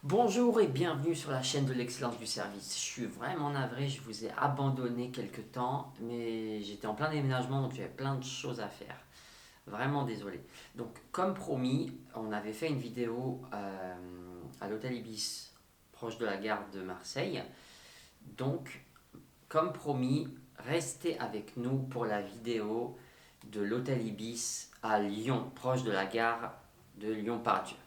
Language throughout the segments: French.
Bonjour et bienvenue sur la chaîne de l'excellence du service. Je suis vraiment navré, je vous ai abandonné quelque temps, mais j'étais en plein déménagement donc j'avais plein de choses à faire. Vraiment désolé. Donc comme promis, on avait fait une vidéo à l'hôtel Ibis, proche de la gare de Marseille. Donc comme promis, restez avec nous pour la vidéo de l'hôtel Ibis à Lyon, proche de la gare de Lyon-Pardieu.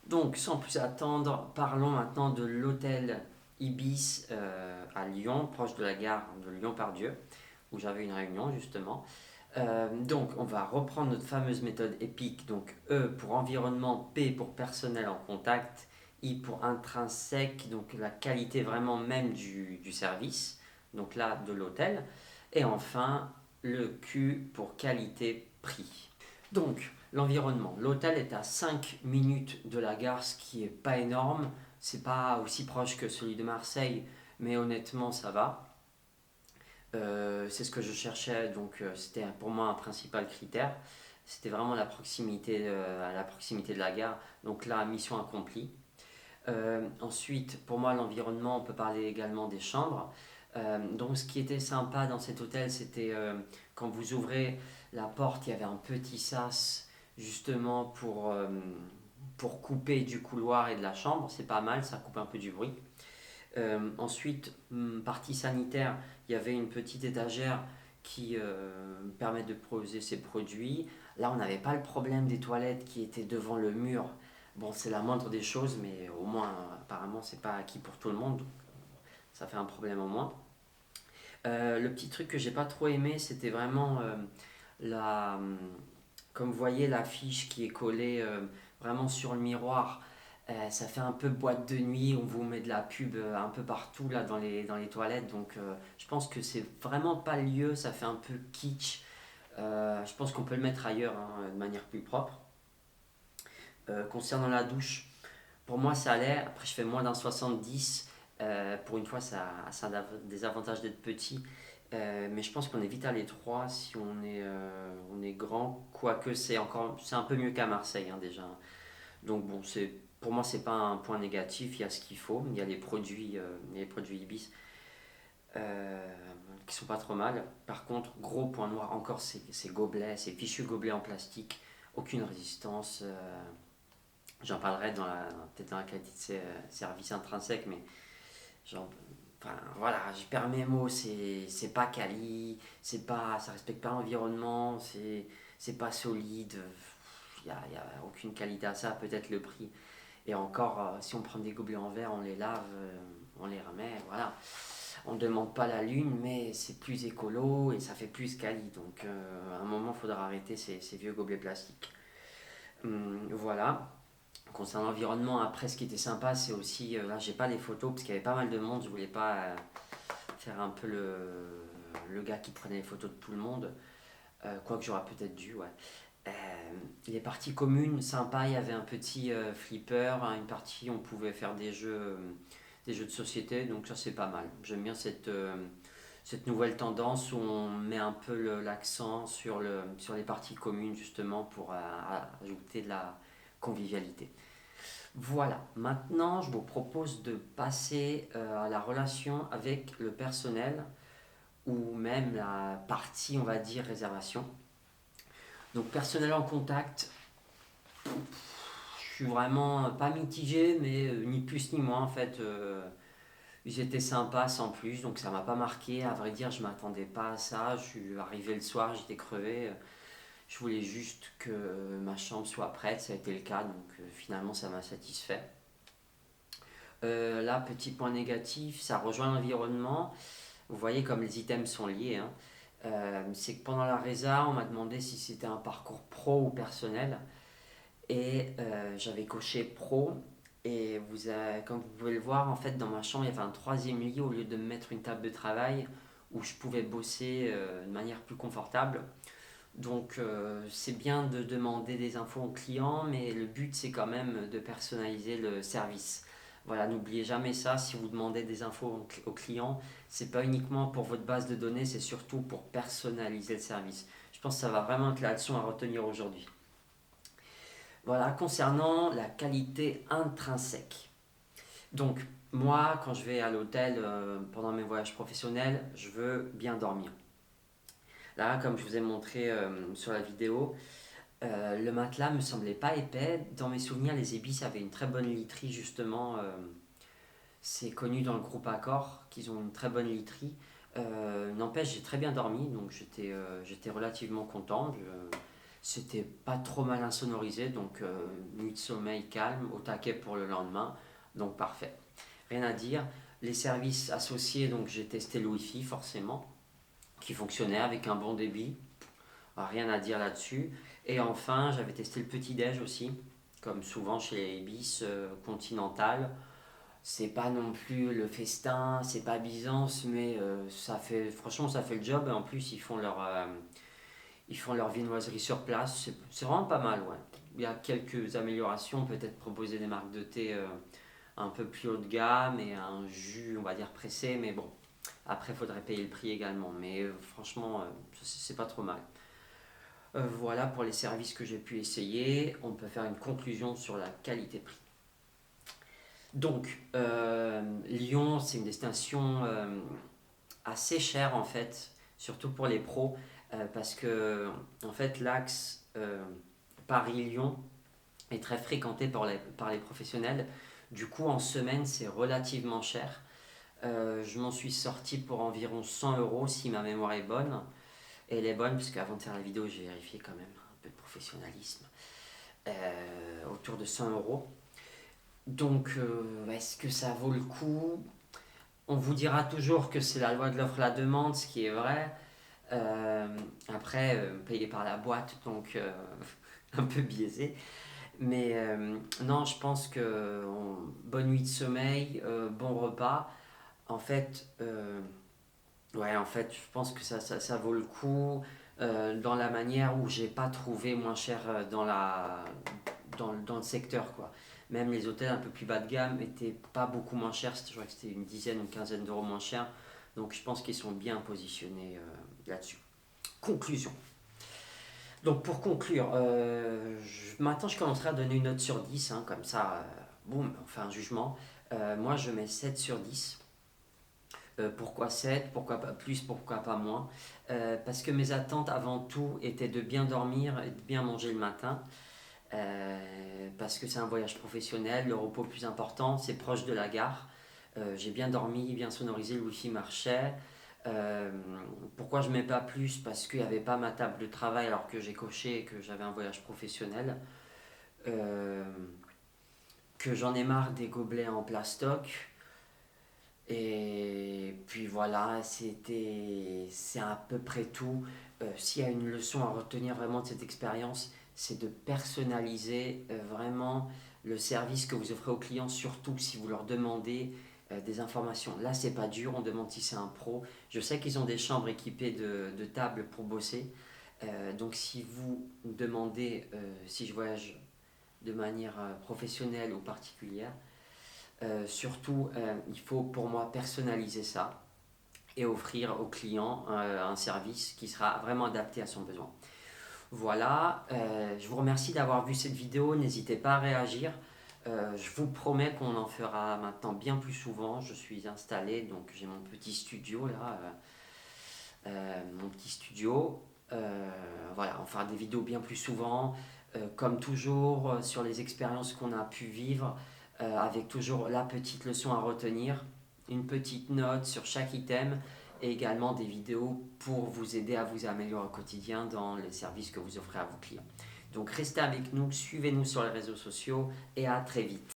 Donc, sans plus attendre, parlons maintenant de l'hôtel Ibis à Lyon, proche de la gare de Lyon-Pardieu, où j'avais une réunion justement. Donc, on va reprendre notre fameuse méthode EPIC. Donc, E pour environnement, P pour personnel en contact, I pour intrinsèque, donc la qualité vraiment même du service, donc là de l'hôtel. Et enfin, le Q pour qualité-prix. Donc, l'environnement. L'hôtel est à 5 minutes de la gare, ce qui est pas énorme. C'est pas aussi proche que celui de Marseille, mais honnêtement, ça va. C'est ce que je cherchais, donc c'était pour moi un principal critère. C'était vraiment à la proximité de la gare. Donc là, mission accomplie. Ensuite, pour moi, l'environnement, on peut parler également des chambres. Donc, ce qui était sympa dans cet hôtel, c'était quand vous ouvrez la porte, il y avait un petit sas justement pour couper du couloir et de la chambre. C'est pas mal, ça coupe un peu du bruit. Ensuite, partie sanitaire, il y avait une petite étagère qui permet de poser ses produits. Là, on n'avait pas le problème des toilettes qui étaient devant le mur. Bon, c'est la moindre des choses, mais au moins, apparemment, c'est pas acquis pour tout le monde, donc ça fait un problème au moins. Le petit truc que j'ai pas trop aimé, c'était vraiment la, comme vous voyez, l'affiche qui est collée vraiment sur le miroir. Ça fait un peu boîte de nuit, on vous met de la pub un peu partout là dans les toilettes, donc je pense que c'est vraiment pas le lieu, ça fait un peu kitsch. Je pense qu'on peut le mettre ailleurs hein, de manière plus propre. Concernant la douche, pour moi ça allait, après je fais moins d'un 70, pour une fois ça a des avantages d'être petit. Mais je pense qu'on est vite à l'étroit si on est grand, quoique c'est un peu mieux qu'à Marseille hein, déjà. Donc bon, pour moi c'est pas un point négatif, il y a ce qu'il faut, il y a les produits Ibis euh, qui sont pas trop mal. Par contre, gros point noir encore, ces gobelets, ces fichus gobelets en plastique, aucune résistance. J'en parlerai peut-être dans la qualité de service intrinsèque, mais genre, enfin, voilà, j'y perds mes mots, c'est pas quali, ça respecte pas l'environnement, c'est pas solide, y a aucune qualité à ça, peut-être le prix. Et encore, si on prend des gobelets en verre, on les lave, on les remet, voilà. On ne demande pas la lune, mais c'est plus écolo et ça fait plus quali. Donc à un moment, il faudra arrêter ces vieux gobelets plastiques. Voilà. Concernant l'environnement, après, ce qui était sympa, c'est aussi, là, j'ai pas les photos parce qu'il y avait pas mal de monde. Je voulais pas faire un peu le gars qui prenait les photos de tout le monde. Quoique j'aurais peut-être dû, ouais. Euh, les parties communes, sympa, il y avait un petit flipper, hein, une partie où on pouvait faire des jeux de société, donc ça c'est pas mal. J'aime bien cette nouvelle tendance où on met un peu l'accent sur les parties communes justement pour ajouter de la convivialité. Voilà, maintenant je vous propose de passer à la relation avec le personnel ou même la partie, on va dire, réservation. Donc personnel en contact, je suis vraiment pas mitigé, mais ni plus ni moins en fait. Ils étaient sympas sans plus, donc ça m'a pas marqué. À vrai dire, je m'attendais pas à ça. Je suis arrivé le soir, j'étais crevé. Je voulais juste que ma chambre soit prête, ça a été le cas, donc finalement ça m'a satisfait. Là, petit point négatif, ça rejoint l'environnement. Vous voyez comme les items sont liés, hein. C'est que pendant la résa, on m'a demandé si c'était un parcours pro ou personnel. Et j'avais coché pro. Et comme vous pouvez le voir, en fait, dans ma chambre, il y avait un troisième lit au lieu de me mettre une table de travail où je pouvais bosser de manière plus confortable. Donc c'est bien de demander des infos aux clients, mais le but c'est quand même de personnaliser le service. Voilà, n'oubliez jamais ça, si vous demandez des infos aux clients, c'est pas uniquement pour votre base de données, c'est surtout pour personnaliser le service. Je pense que ça va vraiment être la leçon à retenir aujourd'hui. Voilà, concernant la qualité intrinsèque. Donc, moi, quand je vais à l'hôtel pendant mes voyages professionnels, je veux bien dormir. Là, comme je vous ai montré sur la vidéo, le matelas me semblait pas épais. Dans mes souvenirs, les Ibis avaient une très bonne literie, justement. C'est connu dans le groupe Accor qu'ils ont une très bonne literie. N'empêche, j'ai très bien dormi, donc j'étais relativement content. C'était pas trop mal insonorisé, donc nuit de sommeil calme, au taquet pour le lendemain, donc parfait. Rien à dire. Les services associés, donc j'ai testé le Wi-Fi forcément, qui fonctionnait avec un bon débit. Rien à dire là-dessus. Et enfin, j'avais testé le petit-déj aussi, comme souvent chez les Ibis Continental. C'est pas non plus le festin, c'est pas Byzance, mais franchement, ça fait le job. Et en plus, ils font leur viennoiserie sur place. C'est vraiment pas mal, ouais. Il y a quelques améliorations, peut-être proposer des marques de thé un peu plus haut de gamme et un jus, on va dire pressé, mais bon. Après, il faudrait payer le prix également, mais franchement, c'est pas trop mal. Voilà pour les services que j'ai pu essayer. On peut faire une conclusion sur la qualité-prix. Donc, Lyon, c'est une destination assez chère en fait, surtout pour les pros, parce que en fait, l'axe Paris-Lyon est très fréquenté par les professionnels. Du coup, en semaine, c'est relativement cher. Je m'en suis sorti pour environ 100 euros si ma mémoire est bonne. Et elle est bonne parce qu'avant de faire la vidéo, j'ai vérifié quand même un peu de professionnalisme. Autour de 100 euros. Donc, est-ce que ça vaut le coup? On vous dira toujours que c'est la loi de l'offre et la demande, ce qui est vrai. Après, payé par la boîte, donc un peu biaisé. Mais non, je pense que bonne nuit de sommeil, bon repas. En fait, ouais, en fait, je pense que ça vaut le coup dans la manière où j'ai pas trouvé moins cher dans le secteur, quoi. Même les hôtels un peu plus bas de gamme étaient pas beaucoup moins chers, je crois que c'était une dizaine, une quinzaine d'euros moins cher. Donc je pense qu'ils sont bien positionnés là-dessus. Conclusion. Donc pour conclure, maintenant je commencerai à donner une note sur 10, hein, comme ça, boum, on fait un jugement. Moi je mets 7 sur 10. Pourquoi 7? Pourquoi pas plus? Pourquoi pas moins? Parce que mes attentes avant tout étaient de bien dormir et de bien manger le matin. Parce que c'est un voyage professionnel, le repos le plus important, c'est proche de la gare. J'ai bien dormi, bien sonorisé, le wifi marchait. Euh, Pourquoi je ne mets pas plus? Parce qu'il n'y avait pas ma table de travail alors que j'ai coché que j'avais un voyage professionnel. Euh, que j'en ai marre des gobelets en plastoc. Et puis voilà, c'est à peu près tout. S'il y a une leçon à retenir vraiment de cette expérience, c'est de personnaliser vraiment le service que vous offrez aux clients, surtout si vous leur demandez des informations. Là, c'est pas dur, on demande si c'est un pro. Je sais qu'ils ont des chambres équipées de tables pour bosser. Donc si vous demandez si je voyage de manière professionnelle ou particulière, surtout, il faut pour moi personnaliser ça et offrir au client un service qui sera vraiment adapté à son besoin. Voilà, je vous remercie d'avoir vu cette vidéo, n'hésitez pas à réagir. Je vous promets qu'on en fera maintenant bien plus souvent. Je suis installé, donc j'ai mon petit studio là, mon petit studio. Voilà, on fera des vidéos bien plus souvent, comme toujours sur les expériences qu'on a pu vivre, avec toujours la petite leçon à retenir, une petite note sur chaque item et également des vidéos pour vous aider à vous améliorer au quotidien dans les services que vous offrez à vos clients. Donc restez avec nous, suivez-nous sur les réseaux sociaux et à très vite.